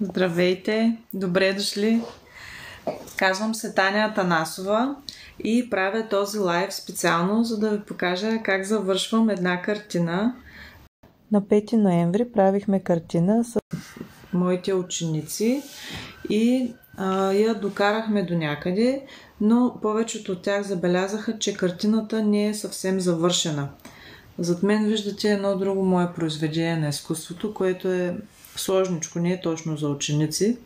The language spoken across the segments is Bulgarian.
Здравейте, добре дошли. Казвам се Таня Атанасова и правя този лайв специално, за да ви покажа как завършвам една картина. На 5 ноември правихме картина с моите ученици и я докарахме до някъде, но повечето от тях забелязаха, че картината не е съвсем завършена. Зад мен виждате едно друго мое произведение на изкуството, което е сложничко, не е точно за ученици.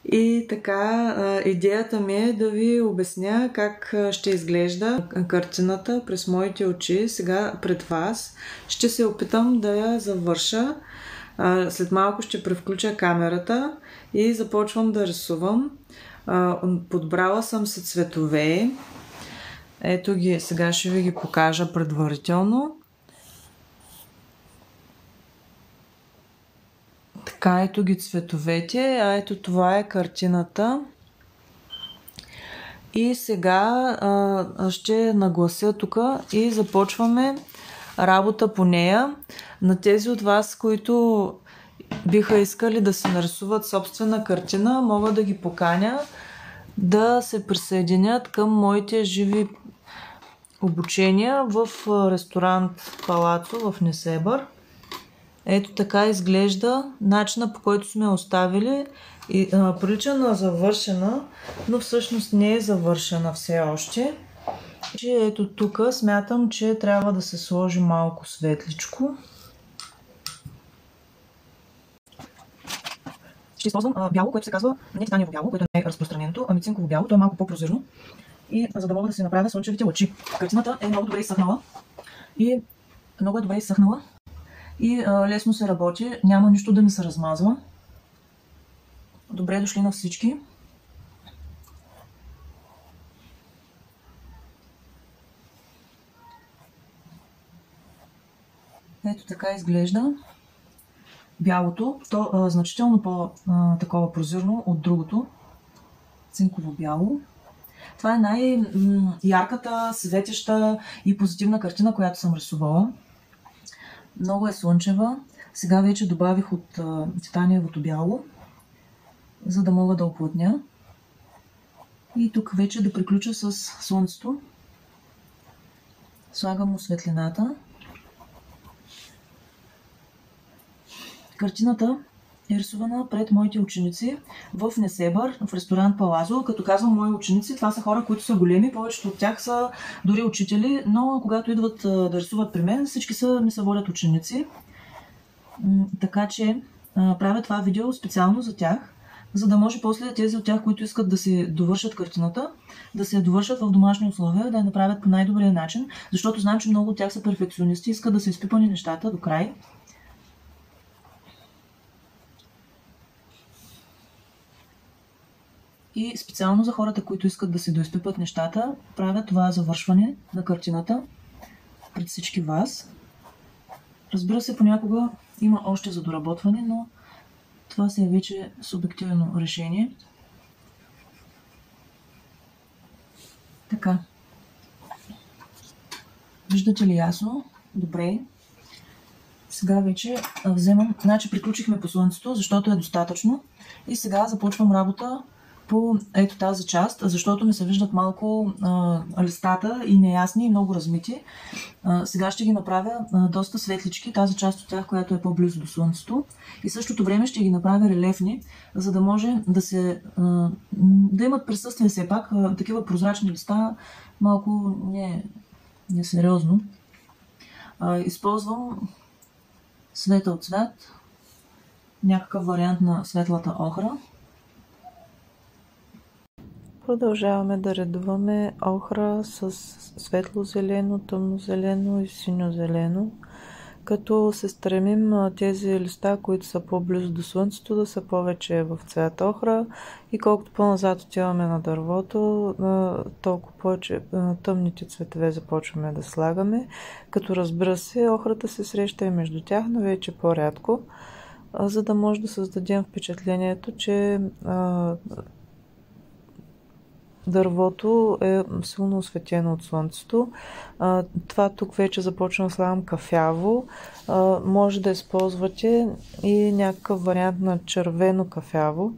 И така, идеята ми е да ви обясня как ще изглежда картината през моите очи сега пред вас. Ще се опитам да я завърша. След малко ще превключа камерата и започвам да рисувам. Подбрала съм си цветове. Ето ги, сега ще ви ги покажа предварително. Така, ето ги цветовете, а ето това е картината. И сега ще наглася тук и започваме работа по нея. На тези от вас, които биха искали да се нарисуват собствена картина, мога да ги поканя да се присъединят към моите живи обучения в ресторант Палацо в Несебър. Ето така изглежда начина, по който сме оставили. Прилича на завършена, но всъщност не е завършена все още. Ето тук смятам, че трябва да се сложи малко светличко. Ще използвам бяло, което се казва не титаниево бяло, което не е разпространеното, ами цинково бяло. То е малко по-прозрачно. И за да мога да си направя слънчевите лъчи. Картината е много добре изсъхнала. И много е добре изсъхнала. И лесно се работи. Няма нищо да ми се размазва. Добре дошли на всички. Ето така изглежда бялото. То значително по-такова прозирно от другото. Цинково бяло. Това е най-ярката, светеща и позитивна картина, която съм рисувала. Много е слънчева. Сега вече добавих от титаниевото бяло, за да мога да оплътня. И тук вече да приключа с слънцето. Слагам му светлината. Картината е рисувана пред моите ученици в Несебър, в ресторант Палазо. Като казвам мои ученици, това са хора, които са големи, повечето от тях са дори учители, но когато идват да рисуват при мен, всички ми се водят ученици. Така че правя това видео специално за тях, за да може после тези от тях, които искат да си довършат картината, да се я довършат в домашни условия, да я направят по най-добрия начин, защото знам, че много от тях са перфекционисти, искат да са изпипани нещата до край. И специално за хората, които искат да се доизпипат нещата, правя това завършване на картината пред всички вас. Разбира се, понякога има още за доработване, но това си е вече субективно решение. Така. Виждате ли ясно? Добре. Сега вече вземам... Значи приключихме по слънцето, защото е достатъчно. И сега започвам работа по ето тази част, защото ми се виждат малко листата и неясни и много размити. Сега ще ги направя доста светлички, тази част от тях, която е по-близо до слънцето. И същото време ще ги направя релефни, за да може да имат присъствие все пак. Такива прозрачни листа малко не сериозно. Използвам светъл цвят, някакъв вариант на светлата охра. Продължаваме да редуваме охра с светло-зелено, тъмно-зелено и синьо-зелено, като се стремим тези листа, които са по-близо до слънцето, да са повече в цвят охра и колкото по-назад отиваме на дървото, толкова повече тъмните цветове започваме да слагаме, като разбира се, охрата се среща и между тях, но вече по-рядко, за да може да създадем впечатлението, че дървото е силно осветено от слънцето. Това тук вече започна да слагам кафяво. Може да използвате и някакъв вариант на червено кафяво.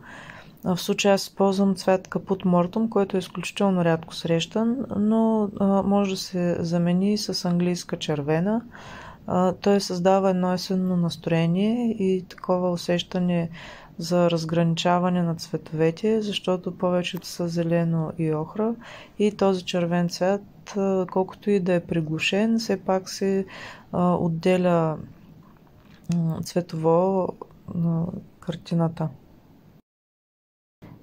В случая аз използвам цвят Капут Мортум, който е изключително рядко срещан, но може да се замени с английска червена. Той създава едно есенно настроение и такова усещане за разграничаване на цветовете, защото повечето са зелено и охра и този червен цвят, колкото и да е приглушен, все пак се отделя цветово на картината.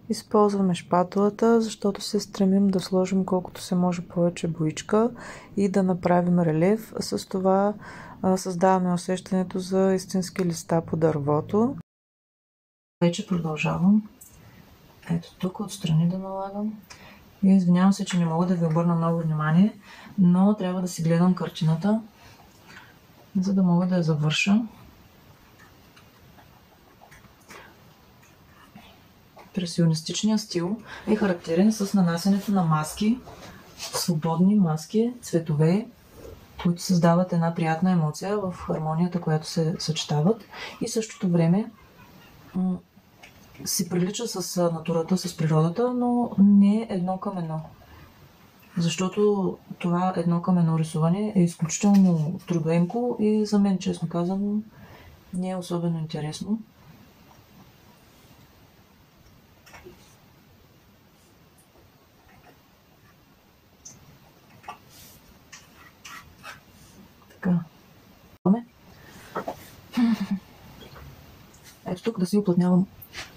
Използваме шпатулата, защото се стремим да сложим колкото се може повече боичка и да направим релеф. С това създаваме усещането за истински листа по дървото. Вече продължавам. Ето тук отстрани да налагам. И извинявам се, че не мога да ви обърна много внимание, но трябва да си гледам картината, за да мога да я завърша. Импресионистичният стил е характерен с нанасянето на маски, свободни маски, цветове, които създават една приятна емоция в хармонията, която се съчетават и същото време си прилича с натурата, с природата, но не едно към едно. Защото това едно към едно рисуване е изключително трудоемко и за мен, честно казано, не е особено интересно. Така. Ето тук да си уплътнявам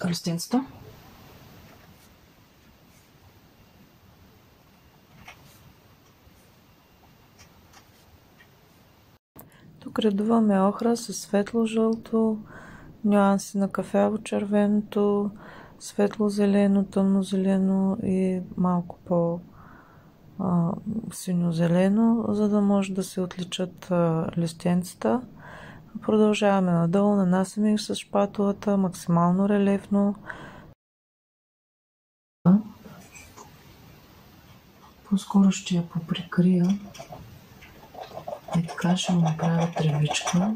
растенцата. Тук редуваме охра с светло-жълто, нюанси на кафяво-червеното, светло-зелено, тъмно-зелено и малко по-синьо-зелено, за да може да се отличат листенцата. Продължаваме надолу, нанасяме их с шпатулата, максимално релефно. По-скоро ще я поприкрия. И така ще му направя тревичка.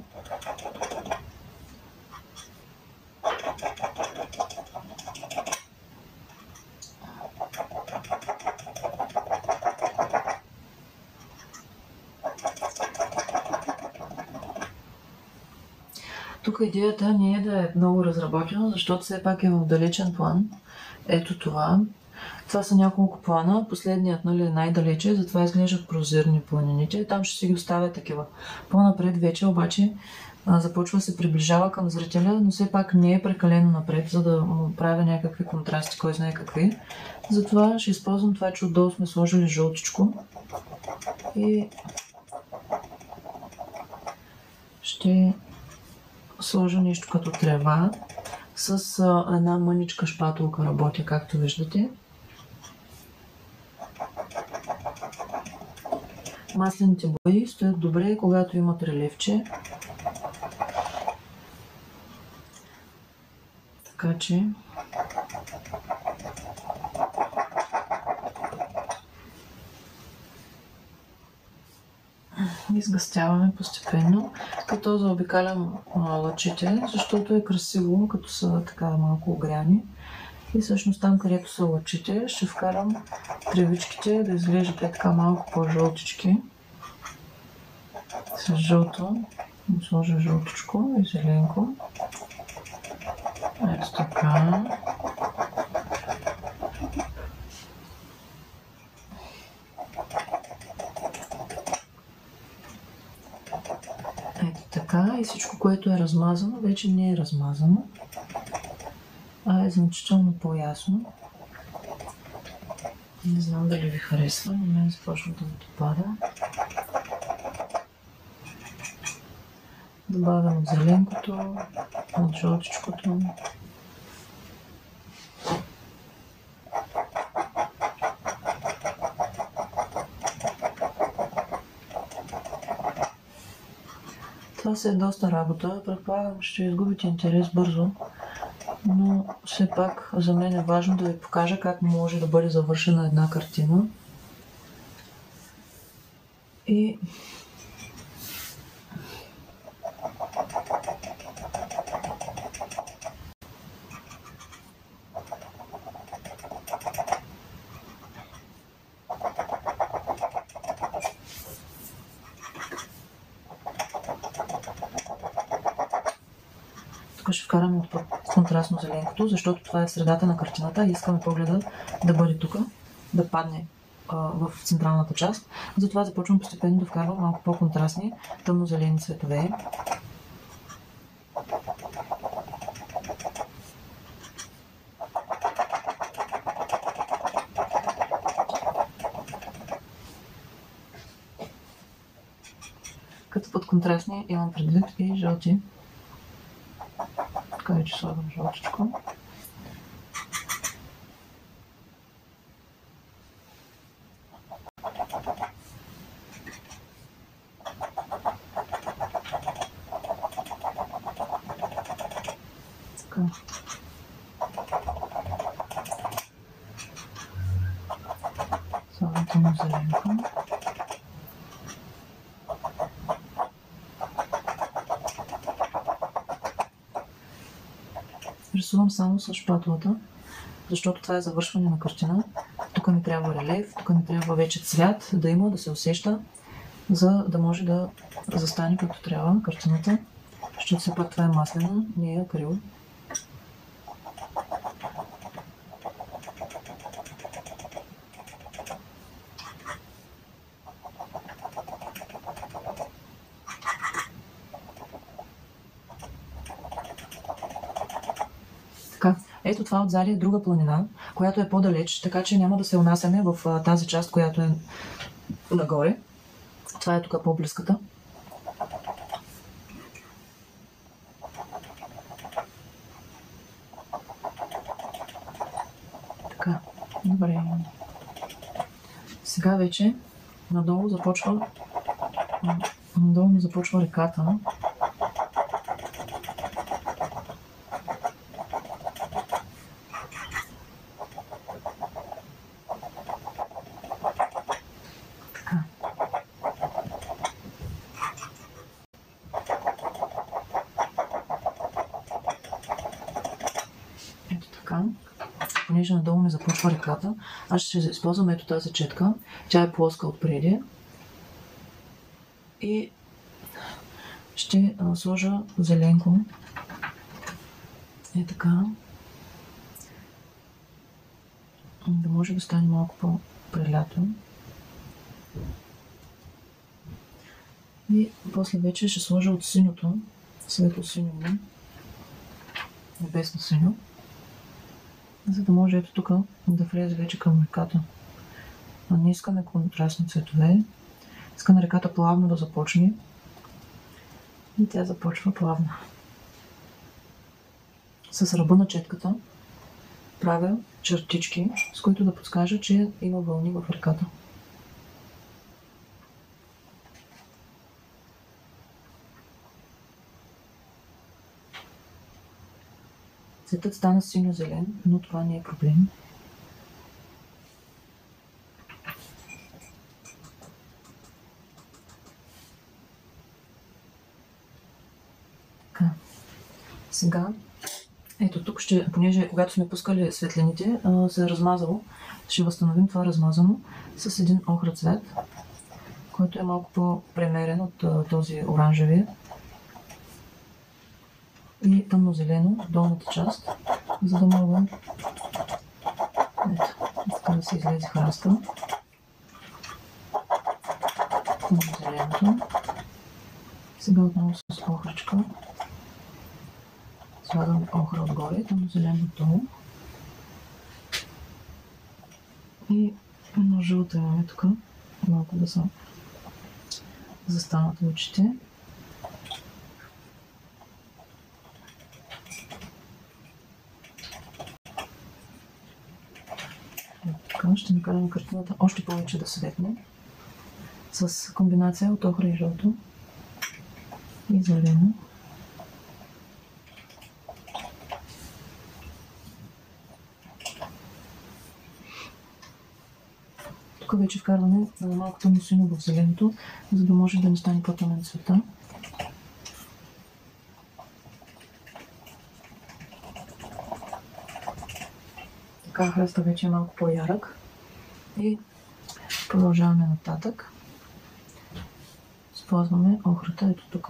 Тук идеята не е да е много разработена, защото все пак е в далечен план. Ето това. Това са няколко плана. Последният, е най-далече, затова изглеждат прозирни планините. Там ще си ги оставя такива. По-напред вече обаче започва да се приближава към зрителя, но все пак не е прекалено напред, за да му правя някакви контрасти, кой знае какви. Затова ще използвам това, че отдолу сме сложили жълтичко. И ще сложа нещо като трева. С една мъничка шпатулка работя, както виждате. Маслените бои стоят добре, когато имат релефче. Така че изгъстяваме постепенно, като заобикалям лъчите, защото е красиво, като са така малко огряни. И всъщност там, където са лъчите, ще вкарам тревичките да изглеждат така малко по-жълтички. С жълто сложа жълтичко и зеленко. Ето така. Ето така и всичко, което е размазано, вече не е размазано, а е значително по-ясно. Не знам дали ви харесва, но мен започва да ми допада. Добавям от зеленкото, от жълтичкото. Това си е доста работа. Предполагам, ще изгубите интерес бързо, Но все пак за мен е важно да ви покажа как може да бъде завършена една картина. И тук ще вкараме контрастно зеленкото, защото това е средата на картината и искаме погледа да бъде тук, да падне в централната част. Затова започвам постепенно да вкарвам малко по-контрастни тъмно-зелени цветове. Като под контрастни имам предвид и жълти. Така вече слагам жълтичко. Така. Слагам тъмнозеленко. Рисувам само с шпатулата, защото това е завършване на картина. Тук ми трябва релеф, тук ми трябва вече цвят да има, да се усеща, за да може да застане както трябва картината, защото все пак това е маслена, не е акрил. Така, ето това отзади е друга планина, която е по-далеч, така че няма да се унасяме в тази част, която е нагоре. Това е тук по-близката. Така, добре. Сега вече надолу ми започва реката. Понеже надолу ми започва реката, аз ще използвам ето тази четка. Тя е плоска отпреди. И ще сложа зеленко. Е така. Да може да стане малко по-прелято. И после вече ще сложа от синьото, светло синьо, небесно синьо, за да може ето тук да влезе вече към реката. Но не искаме контрастни цветове. Искаме реката плавно да започне. И тя започва плавно. С ръба на четката правя чертички, с които да подскажа, че има вълни в реката. Цветът стана синьо-зелен, но това не е проблем. Така. Сега, ето тук ще, понеже когато сме пускали светлините, се е размазало, ще възстановим това размазано с един охра цвет, който е малко по-премерен от този оранжевия. И тъмно-зелено в долната част, за да мога така да се излезе храста. Тъмно-зеленото. Сега отново с охричка слагам охра отгоре, тъмно-зелено отдолу. И едно жълто имаме тук, малко да са застанат очите. Ще накарам картината още повече да светне с комбинация от охра и жълто и зелено. тук вече вкарваме малко тъмносиньо в зеленото, за да може да не стане по-тъмен цвета. Така, храста вече е малко по-ярък и продължаваме нататък. Използваме охрата, ето тук.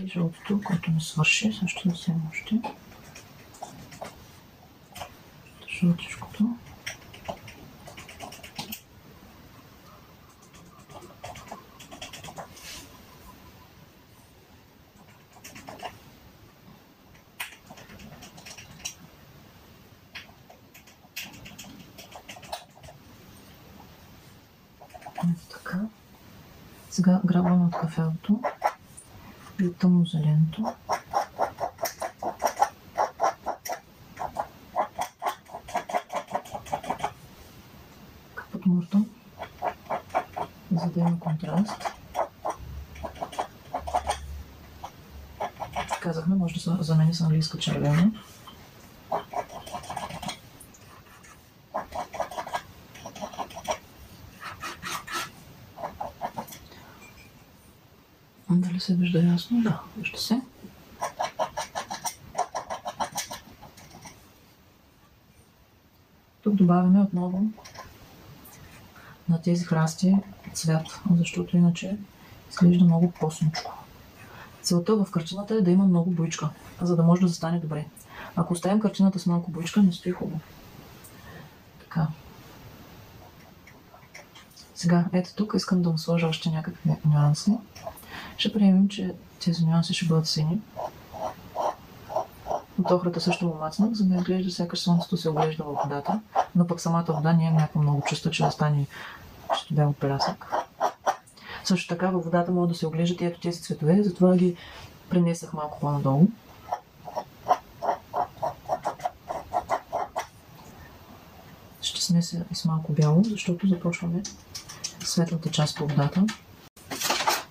И жълтото, което не свърши, също да вземем още. Жълтичкото. Ето така. Сега грабваме от кафелото и тъмнозеленото. Под морта, за да има контраст. Казахме, може да се замени с английска червена. Дали се вижда ясно? Да, вижда се. Тук добавяме отново на тези храсти цвят, защото иначе изглежда много постничко. Целта в картината е да има много буйчка, за да може да застане добре. Ако оставим картината с малко буйчка, не стои хубаво. Така. Сега, ето тук искам да му сложа още някакви нюанси. Ще приемем, че тези нюанси ще бъдат сини. От охрата също му мацнах, за да изглежда сякаш слънцето се оглежда в водата, но пък самата вода няма някакво много чувство, че да стане студен от пелясък. Също така във водата могат да се оглеждат и ето тези цветове, затова ги пренесах малко по-надолу. Ще смеся и с малко бяло, защото започваме светлата част по водата.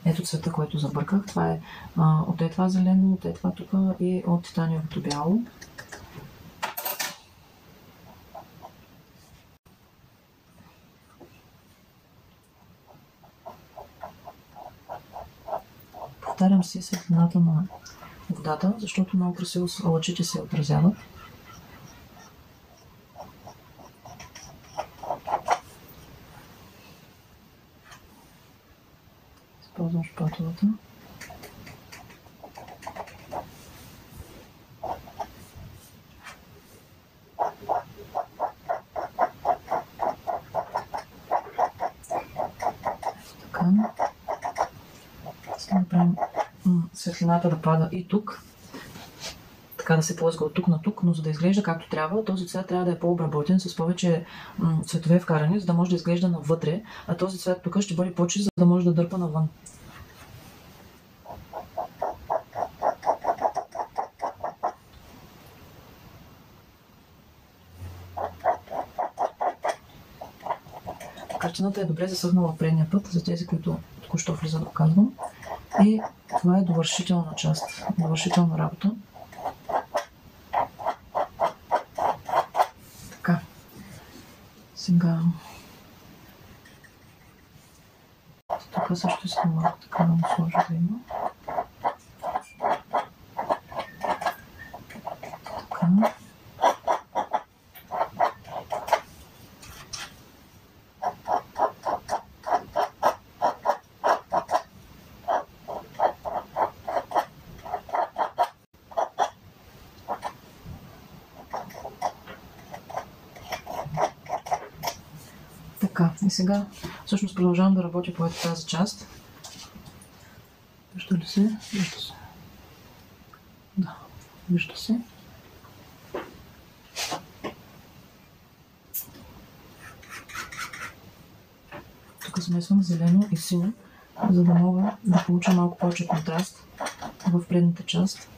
Ето цвета, който забърках. Това е от това зелено, от това тук и от титаниевото бяло. Повтарям си светлината на водата, защото много красиво лъчите се отразяват. Използвам шпатулата. Така. Ще направим светлината да пада и тук. Така да се плъзга от тук на тук, но за да изглежда както трябва, този цвят трябва да е по-обработен с повече цветове вкарани, за да може да изглежда навътре, а този цвят тук ще бъде по-чист, за да може да дърпа навън. Картината е добре засъхнала предния път, за тези, които току-що влизат, казвам. И това е довършителна част, довършителна работа. Така. Сега... Тук също искам малко така да му сложа да има. Така. Така, и сега всъщност продължавам да работя по тази част. Вижда ли се? Вижда се. Да, вижда се. Тук смесвам зелено и синьо, за да мога да получа малко повече контраст в предната част.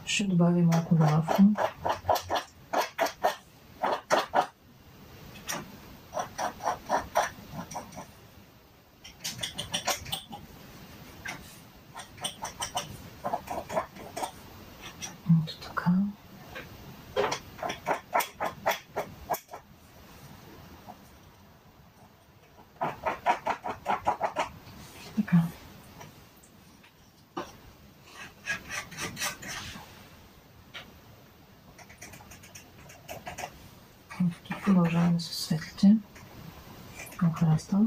Ще добавя малко добавка. Тук продължаваме с светлите към храста.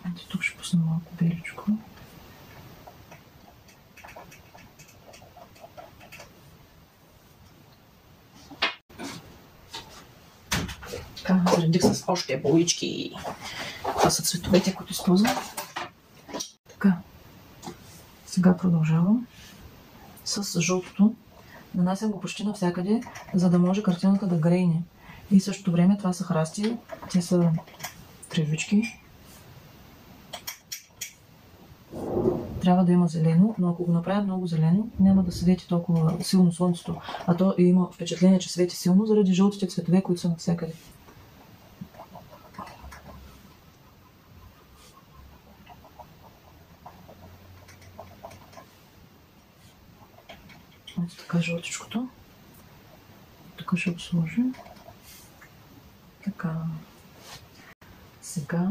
Ето тук ще пусна малко беличко. Така, заредих с още булички. Това са цветовете, които използвам. Така, сега продължавам с жълтото. Нанасям го почти навсякъде, за да може картината да грейне. И в същото време това са храсти, те са тревички. Трябва да има зелено, но ако го направя много зелено, няма да свети толкова силно слънцето. А то има впечатление, че свети силно заради жълтите цветове, които са навсякъде. Ето така жълтичкото. Тук ще го сложим. Така. Сега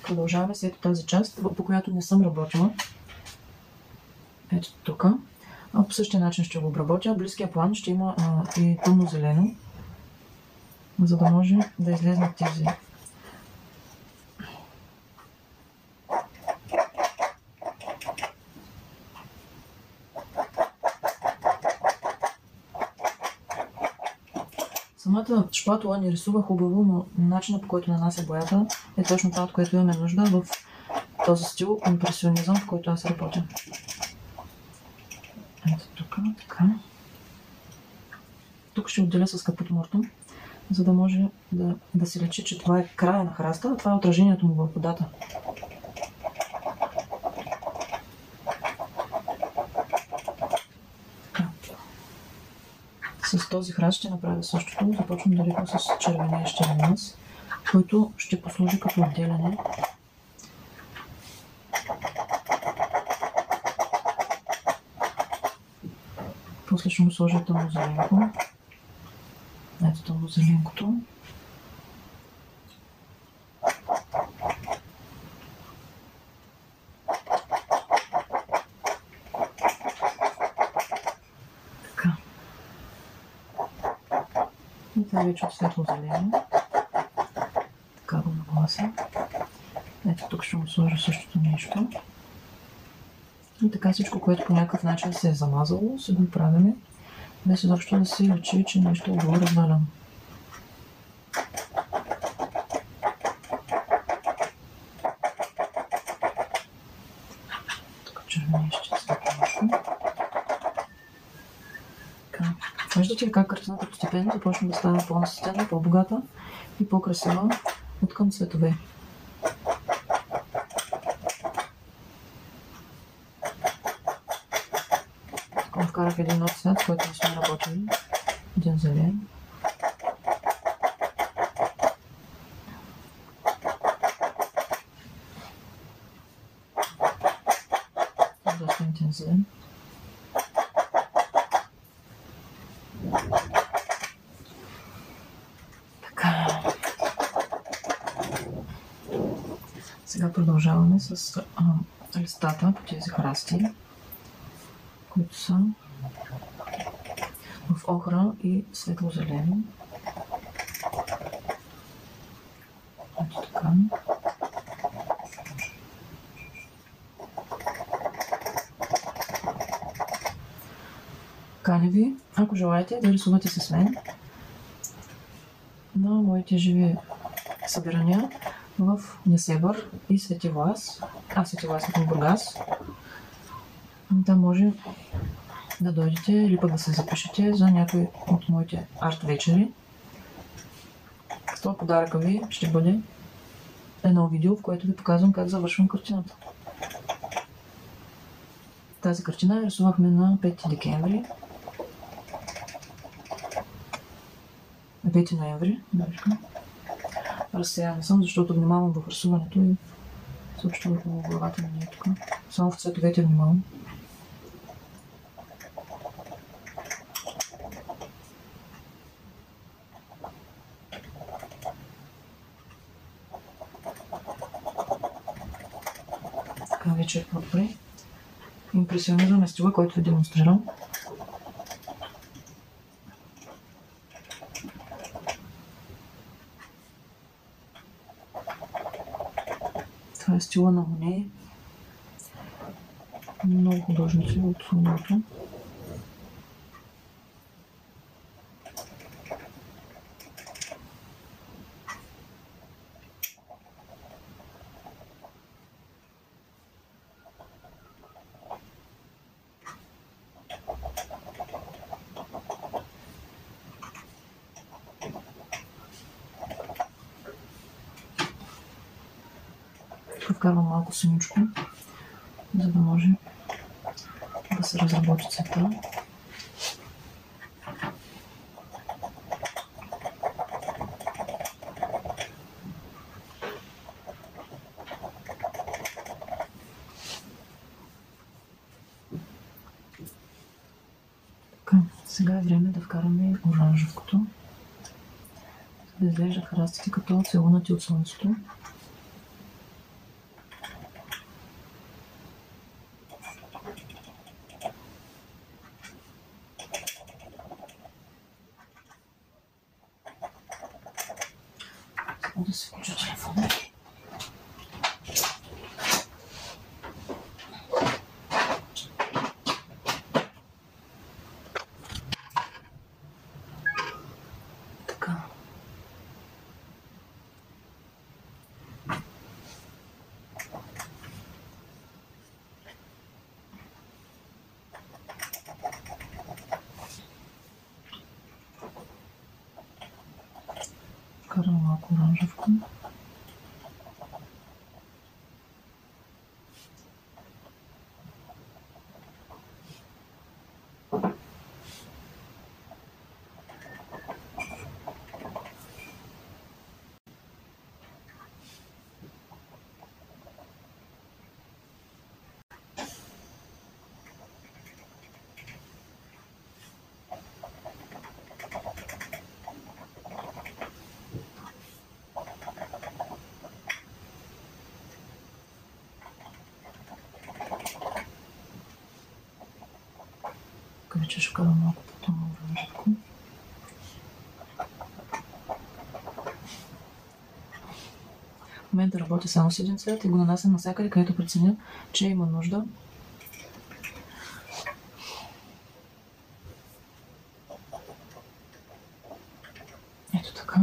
продължаваме след тази част, по която не съм работила. Ето тук. По същия начин ще го обработя. Близкия план ще има и тъмно-зелено, за да може да излезнат тези самата шпатула не рисува хубаво, но начинът, по който нанася боята е точно това, от което имаме нужда в този стил импресионизъм, в който аз работя. Ето тук, така. Тук ще отделя с капут мортум, за да може да се лечи, че това е края на храста, а това е отражението му във водата. С този храст ще направя същото. Започвам директно с червенеещия нюанс, който ще послужи като отделяне. После ще му сложа тъмнозеленко. Ето тъмнозеленкото. Така. И това вече от светло-зелено. Така го наглася. Ето тук ще му сложа същото нещо. И така всичко, което по някакъв начин се е замазало, се го правиме, без изобщо да се лечи, че нещо го развалям. Тук червенеще светло. Виждате ли как картината постепенно започва да става по-наситена, по-богата и по-красива от към цветове. Вкарах един нов цвят, който не сме работили. Един зелен. Доста интензивен. Така. Сега продължаваме с листата по тези храсти, които са в охра и светло-зелено. Ето така. Каня ви, ако желаете да рисувате с мен на моите живи събирания в Несебър и Свети Влас. Свети Влас е в Бургас. Там може да дойдете или пък да се запишете за някои от моите арт вечери. Това подаръка ви ще бъде едно видео, в което ви показвам как завършвам картината. Тази картина я рисувахме на 5 декември. На 5 ноември. Разсеяна съм, защото внимавам в рисуването и също в главата ми не е тук. Само в цветовете внимавам. Така вече е по-добре. Импресионизъм е стила, който ви демонстрирам. Това е стила на Моне. Много художници от миналото. Вкарвам малко синичко, за да може да се разработи цвета. Така, сега е време да вкараме оранжевкото, за да изглежда храстите като целунати от слънцето. Да се включа телефона. Така. Вкарам малко оранжевко. Вече ще вкарам малко по-тъмно оранжевко. В момента работя само с един цвет и го нанасям навсякъде, където преценя, че има нужда. Ето така.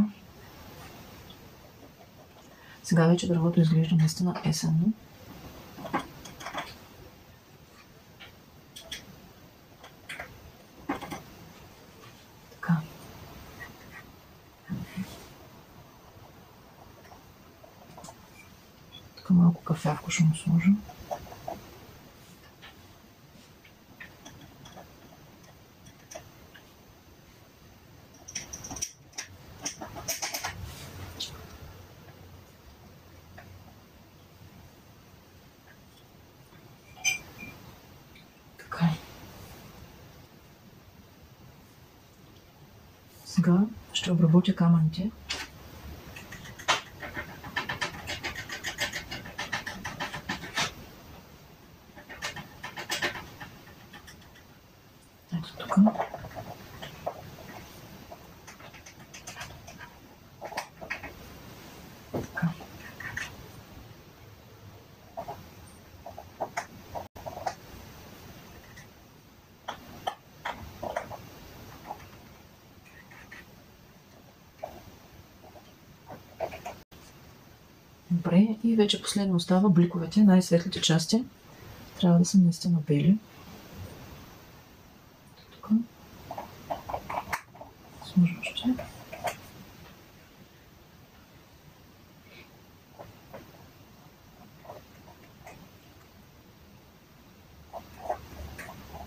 Сега вече дървото изглежда наистина есенно. Малко кафявко ще му сложа. Така. Сега ще обработя камъните. Ето тук. Така. Добре, и вече последно остава бликовете, най-светлите части. Трябва да са наистина бели. Тук. Сложим още.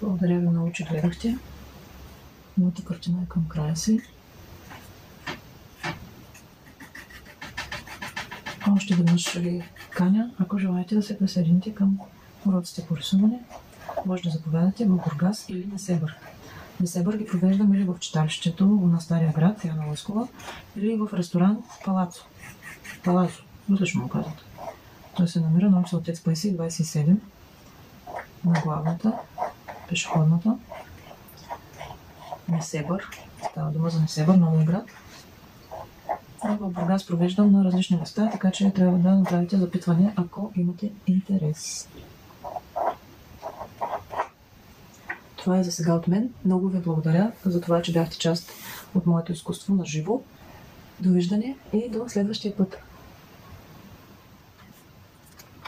Благодаря ви много, че гледахте. Моята картина е към края си. Още веднъж ви каня, ако желаете да се присъедините към уроците по рисуване, може да заповядате в Бургас или Несебър. Несебър ги провеждам или в читалището на Стария град, Яна Лъскова, или в ресторант Палазо. Различно му казват. Той се намира на улица Отец Паисий 27 на главната, пешеходната. Несебър. Става дума за Несебър, Новия град. В Бургас провеждам на различни места, така че трябва да направите запитване, ако имате интерес. Това е за сега от мен. Много ви благодаря за това, че бяхте част от моето изкуство на живо. Довиждане и до следващия път.